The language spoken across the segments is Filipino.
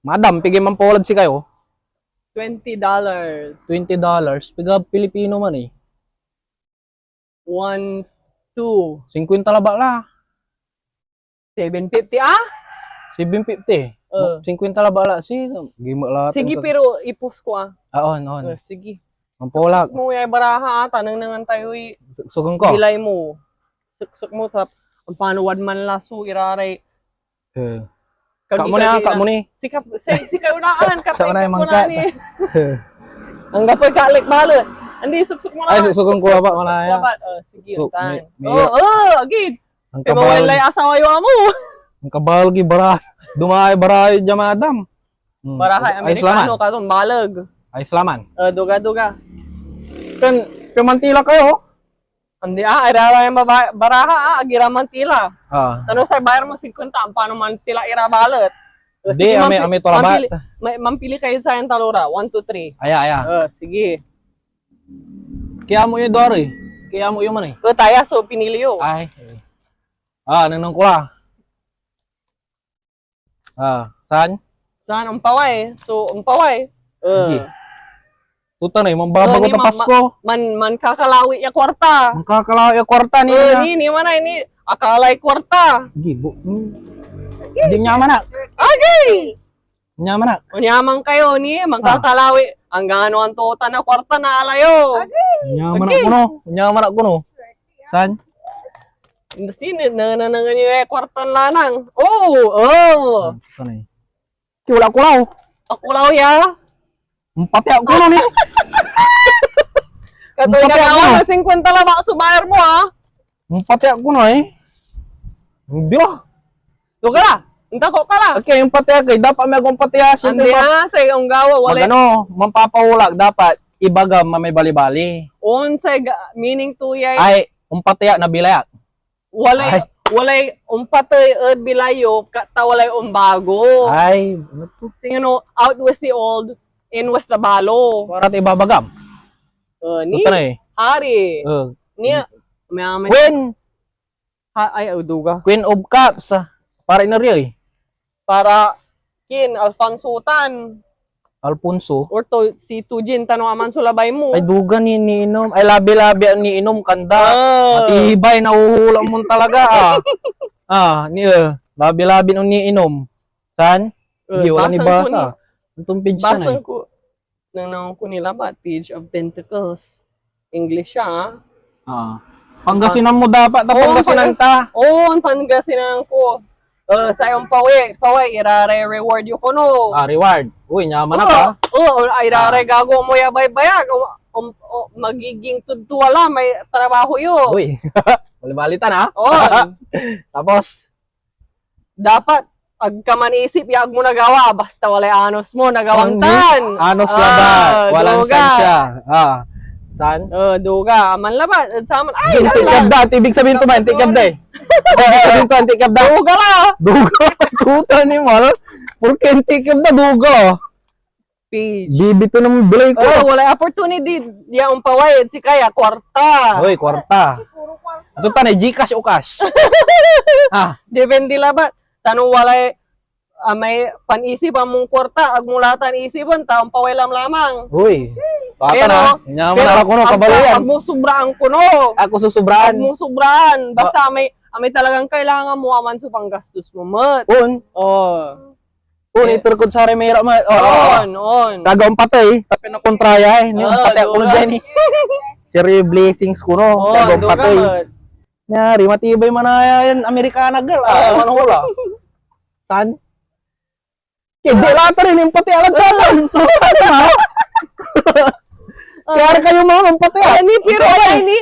Madam, pigi man polad si kayo. $20. $20. Piga Pilipino man eh. 1, 2, 50 laba la. 750 ah? 750. 50 laba la si. Gima la. Sige, pero ipos ko ah. On. Sige. Ang polak. Mo ay baraha ah. Tanang nangan tayo Sugon ko. bilay mo. Suksok mo tap. Ang panuwad man laso iraray. Kak mo ni. Sikap unaan kapay Sa unay ka mangkat. ni. Ang gapoy kalik balot. Andi suksok mo na. Ay, sugon ko ba manaya. Sige, So, tan. may- Agid. Ang Pero kabal. walay asawa yo mo. Ang kabal gi bara. Dumay bara dya madam. Barahay Amerikano ka tong balag. Ay slaman. Duga. Kan pemantila kayo. Andi iraray baraha agira mantila. Ano sa bayar mo 50 ang paano mantila ira balot. Di ame tolabat. Mampili kayo sa yung talura. 1, 2, 3. Aya. Sige. Kaya mo yung dori. Kaya mo yung man eh. Taya so pinili yo. Ay. Nanong kula. Saan? Saan ang paway? So, ang paway. Sige. Tuta na, mambabagot ang Pasko. Man kakalawi ya kwarta. Magkakalaw yung kwarta niya. Ni man ni akalay kwarta. Gibo. Di nyaman na. Okay. Nyaman na. Unyamang kayo ni magkakalawi. Hanggang ano ang tota na kwarta na alayo. Nyaman na kuno. Nyaman na kuno. Saan? Sini nananangan yung kwarta lanang. Oh. Saan eh? Wala kulaw. Akulaw ya. Pati ako kuno ni. Katoy Pati ka ako. na 50 lang baka subayar mo ha. Pati ako kuno eh. Hindi ah. Duga na. Inta ko ka na. Okay, yung pati ako. Dapat may akong pati ah. Andi ha sa iyong gawa. Wag Wala. ano, mampapahulag dapat ibaga mamay bali-bali. Unsay meaning to yay. Ay, umpatya na bilayak. Walay umpatoy bilayo kata walay umbago. Ay, ano to? Singano out with the old, in with the balo. Para tayo babagam. Ni Ito na eh. Hari. Ni may Queen, ay duga. Queen of Cups. Para inaryo eh. Para kin Alfonsutan Alfonso. or to si Tujin tanong aman sulabay mo. Ay, duga ni inom. Ay, labi-labi ang niinom. Kanda. Matibay, nahuhula mo talaga labi-labi ang niinom. Saan? Hindi, wala ni basa. Itong page na Basan eh. ko. Nang ko nila ba? Page of Pentacles. English siya Pangasinan mo dapat. Pangasinan ta. ang Pangasinan ko. Sa yung paway, irare-reward yung kuno. Reward. Uy, nyaman na ka. Irare gago mo ya bayag. Magiging tudtuwala, may trabaho yun. Uy, balibalitan ha. Tapos, Dapat, agka manisip, yag mo nagawa. Basta walay anos mo, nagawangtan. anos laban. Walang duga. sansya. Saan? Duga, aman laban. Saman, ay, Antikabda. Ibig sabihin to ba? Antikabda eh. Ibig sabihin to, antikabda. duga la. Dugo. Tuta ni Mal. Porque antikabda, dugo. Page. Bibito ng bilay ko. Walay opportunity. Diya ang paway, si kaya, kwarta. Uy, kwarta. Ito ta na, Gcash o cash? Depende laban. Tanong walay, may panisip ang mong kwarta, agmulatan isipan, taong paway lamang. Uy. Bata Pero- na. Nyaman na ako no, kabalayan. Pag mo sobraan kuno. Ako Pag susubraan. mo sobraan. Basta may talagang kailangan mo aman sa panggastos mo, mat. Iturkod sa remera ma. On. Kagaong patay. Tapi na kontraya eh. Yung patay ako na dyan eh. Siri blessings ko no. Kagaong duga, patay. mat. Nyari, matibay man na yan. Amerikana girl. Ano wala? Saan? Hindi lahat rin yung pati alat sa atin. Kaya kayo mga pati alat. Pero ni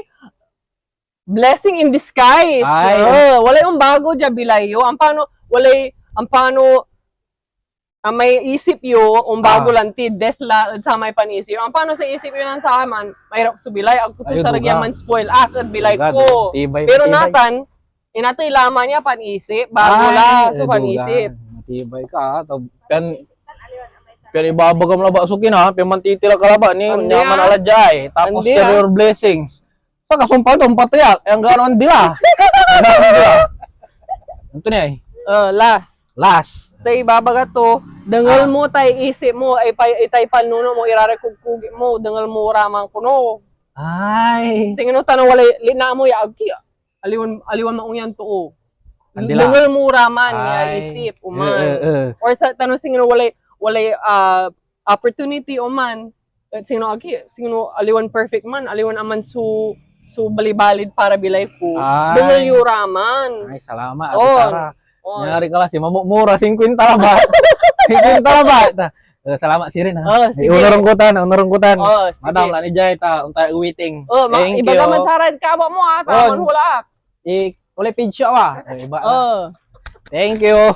blessing in disguise. Ay. Wala yung bago dyan bilayo. Ang paano may isip yo, bago lang ti, death la, sa may panisip. Ang paano sa isip yun sa aman, mahirap subilay, ang kuto sa ragyaman spoil, at bilay ko. Pero natan, inatoy laman niya panisip, bago la, so panisip. Matibay ka. Pero ibabagam na ba sukin ha? Pimantitira ka laba ni nyaman aladjay. Tapos your blessings. Sa kasumpal to patiyak. Ang ganoon dila. Ito niya eh. Last. Last. Sa ibabaga to, Dangal mo tay isip mo ay itay panuno mo irare kugkugi mo dangal mo ramang kuno. Ay. Singno tanong walay lina mo ya agi. Aliwan maong yan tuo. Andila. Dangal mo raman ya Ay. isip uman. Eh. Or sa tanong singno walay opportunity uman. Singno agi, singno aliwan perfect man, aliwan aman su balibalid para bilay ko. Ay. Dangal yu raman. Ay, salamat Ate On. Sara. On. Nyari ka lang si mamumura 50 la ba? 50 la ba? Salamat si Rin ha. Oh, sige. Unarungkutan. Oh, sige. Madam la ni Jay ta untay waiting. Oh, Thank iba you. naman sarad ka ba mo ha? On. Tamon hula. Ulay page siya ba? Iba. Oh. Thank you.